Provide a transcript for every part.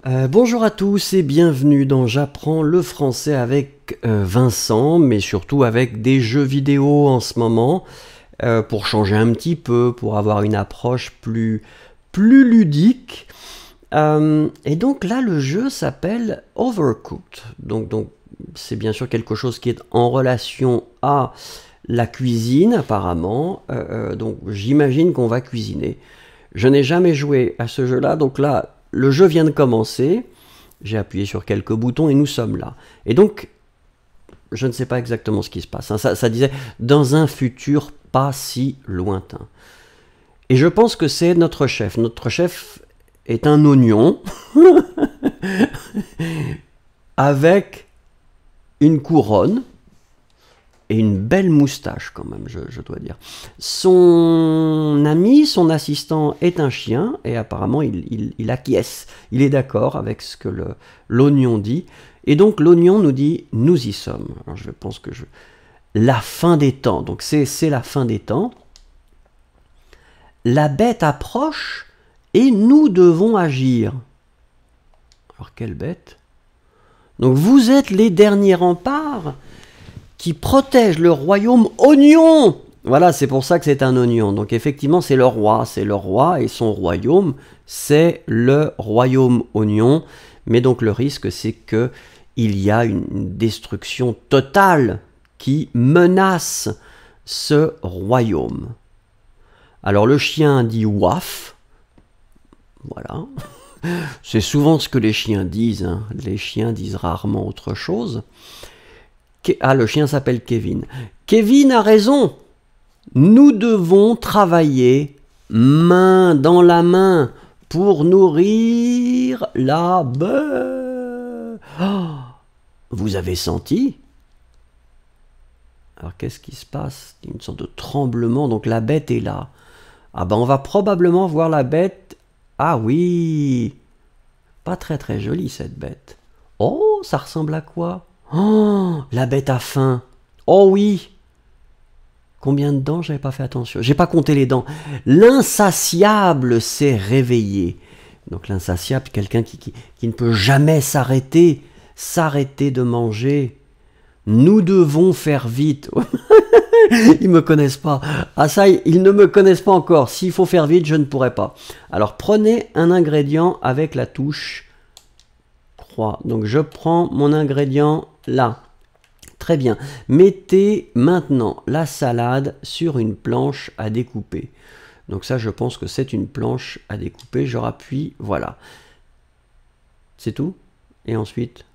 Bonjour à tous et bienvenue dans J'apprends le français avec Vincent, mais surtout avec des jeux vidéo en ce moment, pour changer un petit peu, pour avoir une approche plus ludique. Et donc là, le jeu s'appelle Overcooked. Donc c'est bien sûr quelque chose qui est en relation à la cuisine apparemment. Donc j'imagine qu'on va cuisiner. Je n'ai jamais joué à ce jeu-là, donc là, le jeu vient de commencer. J'ai appuyé sur quelques boutons et nous sommes là. Et donc, je ne sais pas exactement ce qui se passe. Ça disait dans un futur pas si lointain. Et je pense que c'est notre chef. Notre chef est un oignon avec une couronne et une belle moustache quand même, je dois dire. Son ami, son assistant est un chien et apparemment il acquiesce. Il est d'accord avec ce que l'oignon dit. Et donc l'oignon nous dit « nous y sommes ». Alors je pense que la fin des temps, donc c'est la fin des temps. La bête approche et nous devons agir. Alors quelle bête? Donc vous êtes les derniers remparts qui protège le royaume oignon. Voilà, c'est pour ça que c'est un oignon. Donc effectivement, c'est le roi et son royaume, c'est le royaume oignon. Mais donc le risque, c'est que il y a une destruction totale qui menace ce royaume. Alors le chien dit waf. Voilà. C'est souvent ce que les chiens disent. Hein. Les chiens disent rarement autre chose. Ah, le chien s'appelle Kevin. Kevin a raison. Nous devons travailler main dans la main pour nourrir la bête. Oh, vous avez senti? Alors qu'est-ce qui se passe? Il y a une sorte de tremblement, donc la bête est là. Ah ben on va probablement voir la bête. Ah oui, pas très jolie cette bête. Oh, ça ressemble à quoi? Oh, la bête a faim. Oh oui. Combien de dents? J'avais pas fait attention. J'ai pas compté les dents. L'insatiable s'est réveillé. Donc l'insatiable, quelqu'un qui ne peut jamais s'arrêter de manger. Nous devons faire vite. Ils me connaissent pas. Ah ça, ils ne me connaissent pas encore. S'il faut faire vite, je ne pourrai pas. Alors prenez un ingrédient avec la touche croix. Donc je prends mon ingrédient là. Très bien. Mettez maintenant la salade sur une planche à découper. Donc ça, je pense que c'est une planche à découper. Je rappuie, voilà. C'est tout. Et ensuite...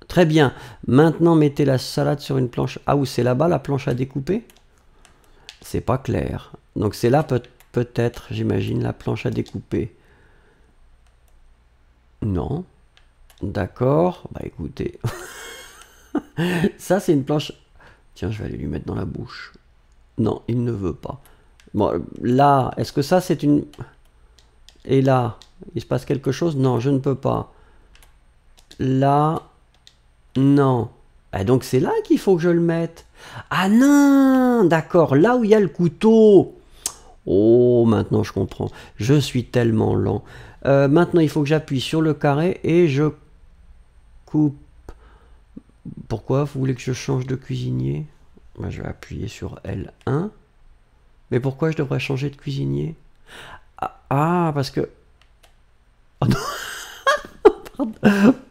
Très bien. Maintenant, mettez la salade sur une planche. Ah, ou c'est là-bas la planche à découper? C'est pas clair. Donc c'est là peut-être, j'imagine, la planche à découper. Non. D'accord. Bah écoutez. Ça, c'est une planche... Tiens, je vais aller lui mettre dans la bouche. Non, il ne veut pas. Bon, là, est-ce que ça, c'est une... Et là, il se passe quelque chose? Non, je ne peux pas. Là... Non. Ah, donc c'est là qu'il faut que je le mette. Ah non, d'accord, là où il y a le couteau. Oh, maintenant je comprends. Je suis tellement lent. Maintenant, il faut que j'appuie sur le carré et je coupe. Pourquoi vous voulez que je change de cuisinier? Ben, je vais appuyer sur L1. Mais pourquoi je devrais changer de cuisinier? Ah, parce que... Oh non.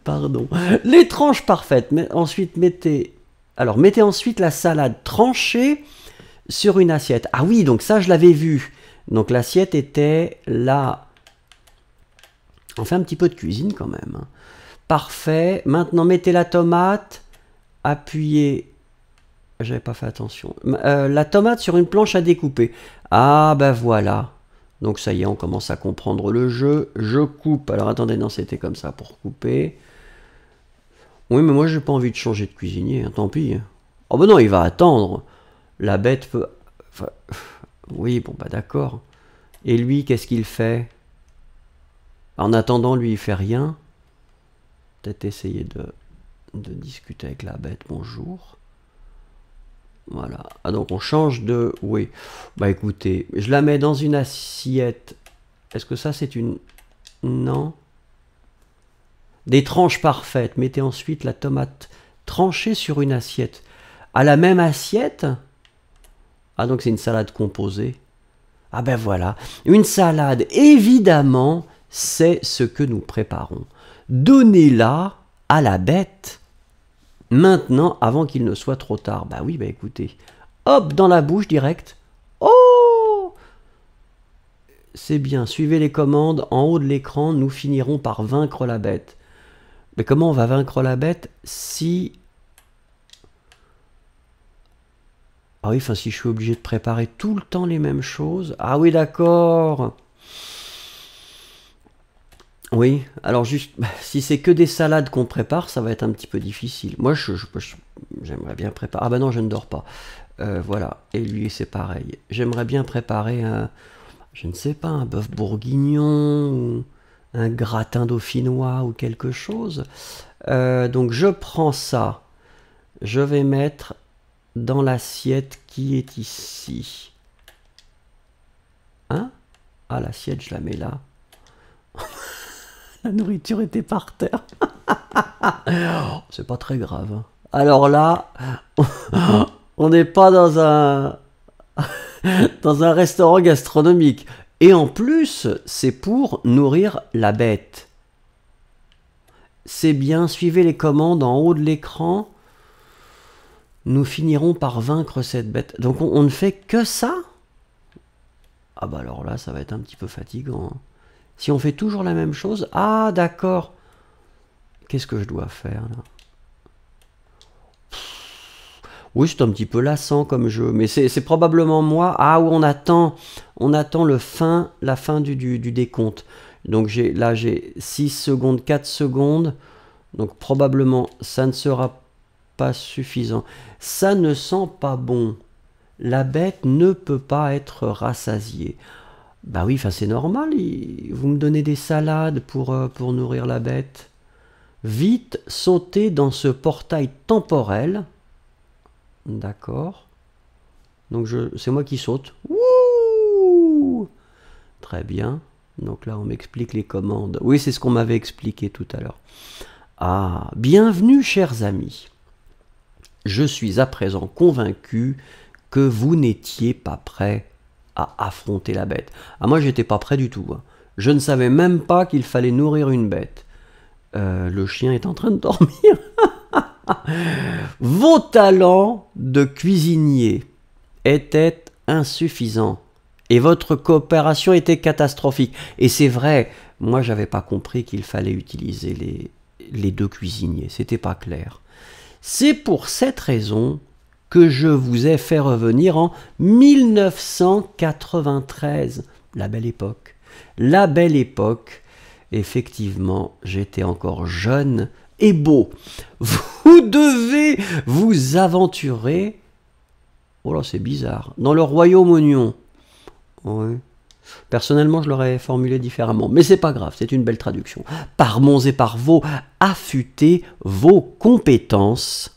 Pardon. Les tranches parfaites. Mais ensuite, mettez ensuite la salade tranchée sur une assiette. Ah oui, donc ça, je l'avais vu. Donc l'assiette était là. On fait un petit peu de cuisine quand même. Parfait. Maintenant, mettez la tomate. Appuyez. J'avais pas fait attention. La tomate sur une planche à découper. Ah, ben voilà. Donc ça y est, on commence à comprendre le jeu. Je coupe. Alors attendez, non, c'était comme ça pour couper. Oui, mais moi, j'ai pas envie de changer de cuisinier. Hein, tant pis. Oh ben non, il va attendre. La bête peut... Enfin, oui, bon, bah d'accord. Et lui, qu'est-ce qu'il fait? En attendant, lui, il fait rien. Peut-être essayer de discuter avec la bête. Bonjour. Voilà. Ah, donc on change de... Oui. Bah écoutez, je la mets dans une assiette. Est-ce que ça, c'est une... Non. Des tranches parfaites. Mettez ensuite la tomate tranchée sur une assiette. À la même assiette? Ah, donc c'est une salade composée. Ah ben voilà. Une salade, évidemment, c'est ce que nous préparons. Donnez-la à la bête maintenant, avant qu'il ne soit trop tard. Bah oui, bah écoutez. Hop, dans la bouche direct. Oh! C'est bien, suivez les commandes. En haut de l'écran, nous finirons par vaincre la bête. Mais comment on va vaincre la bête si... Ah oui, enfin si je suis obligé de préparer tout le temps les mêmes choses. Ah oui, d'accord. Oui, alors juste, si c'est que des salades qu'on prépare, ça va être un petit peu difficile. Moi, j'aimerais bien préparer... Ah ben non, je ne dors pas. Voilà, et lui, c'est pareil. J'aimerais bien préparer un, je ne sais pas, un bœuf bourguignon, ou un gratin dauphinois, ou quelque chose. Donc, je prends ça. Je vais mettre dans l'assiette qui est ici. Hein? Ah, l'assiette, je la mets là. La nourriture était par terre. C'est pas très grave. Hein. Alors là, on n'est pas dans un restaurant gastronomique. Et en plus, c'est pour nourrir la bête. C'est bien, suivez les commandes en haut de l'écran. Nous finirons par vaincre cette bête. Donc on ne fait que ça? Ah bah alors là, ça va être un petit peu fatigant. Hein. Si on fait toujours la même chose... Ah, d'accord. Qu'est-ce que je dois faire, là? Oui, c'est un petit peu lassant comme jeu. Mais c'est probablement moi... Ah, où on attend la fin du décompte. Donc là, j'ai 6 secondes, 4 secondes. Donc probablement, ça ne sera pas suffisant. Ça ne sent pas bon. La bête ne peut pas être rassasiée. Bah oui, c'est normal, vous me donnez des salades pour nourrir la bête. Vite, sautez dans ce portail temporel. D'accord. Donc c'est moi qui saute. Wouh! Très bien. Donc là, on m'explique les commandes. Oui, c'est ce qu'on m'avait expliqué tout à l'heure. Ah, bienvenue, chers amis. Je suis à présent convaincu que vous n'étiez pas prêts à affronter la bête. Ah, moi, j'étais pas prêt du tout. Hein. Je ne savais même pas qu'il fallait nourrir une bête. Le chien est en train de dormir. Vos talents de cuisinier étaient insuffisants et votre coopération était catastrophique. Et c'est vrai, moi, j'avais pas compris qu'il fallait utiliser les deux cuisiniers. C'était pas clair. C'est pour cette raison que je vous ai fait revenir en 1993. La belle époque. La belle époque. Effectivement, j'étais encore jeune et beau. Vous devez vous aventurer. Oh là, c'est bizarre. Dans le royaume oignon. Oui. Personnellement, je l'aurais formulé différemment. Mais c'est pas grave, c'est une belle traduction. Par Mons et par Vaux, affûtez vos compétences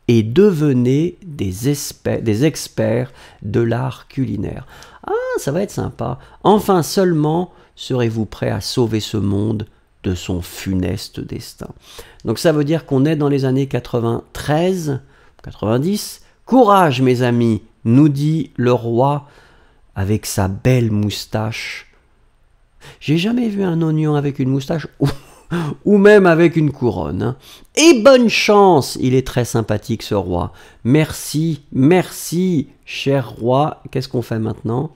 et devenez des experts de l'art culinaire. Ah, ça va être sympa. Enfin seulement serez-vous prêts à sauver ce monde de son funeste destin. Donc ça veut dire qu'on est dans les années 93, 90. Courage mes amis, nous dit le roi avec sa belle moustache. J'ai jamais vu un oignon avec une moustache ou même avec une couronne. Hein. Et bonne chance, il est très sympathique ce roi. Merci, merci, cher roi. Qu'est-ce qu'on fait maintenant?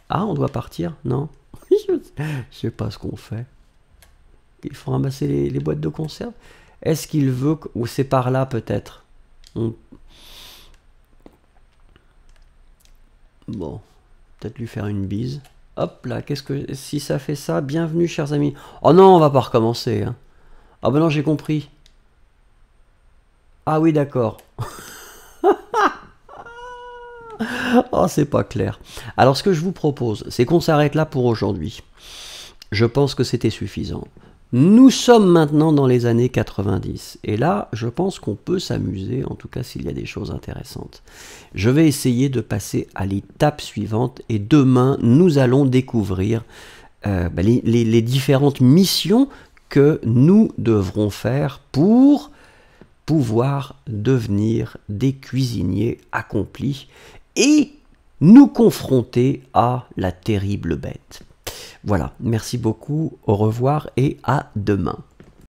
Ah, on doit partir? Non? Je sais pas ce qu'on fait. Il faut ramasser les boîtes de conserve. Est-ce qu'il veut... Ou c'est par là peut-être? Bon, peut-être lui faire une bise. Hop là, qu'est-ce que... Si ça fait ça, bienvenue chers amis. Oh non, on va pas recommencer. Hein. Ah ben non, j'ai compris. Ah oui, d'accord. Oh, c'est pas clair. Alors ce que je vous propose, c'est qu'on s'arrête là pour aujourd'hui. Je pense que c'était suffisant. Nous sommes maintenant dans les années 90. Et là, je pense qu'on peut s'amuser, en tout cas s'il y a des choses intéressantes. Je vais essayer de passer à l'étape suivante et demain, nous allons découvrir les différentes missions que nous devrons faire pour pouvoir devenir des cuisiniers accomplis et nous confronter à la terrible bête. Voilà, merci beaucoup, au revoir et à demain.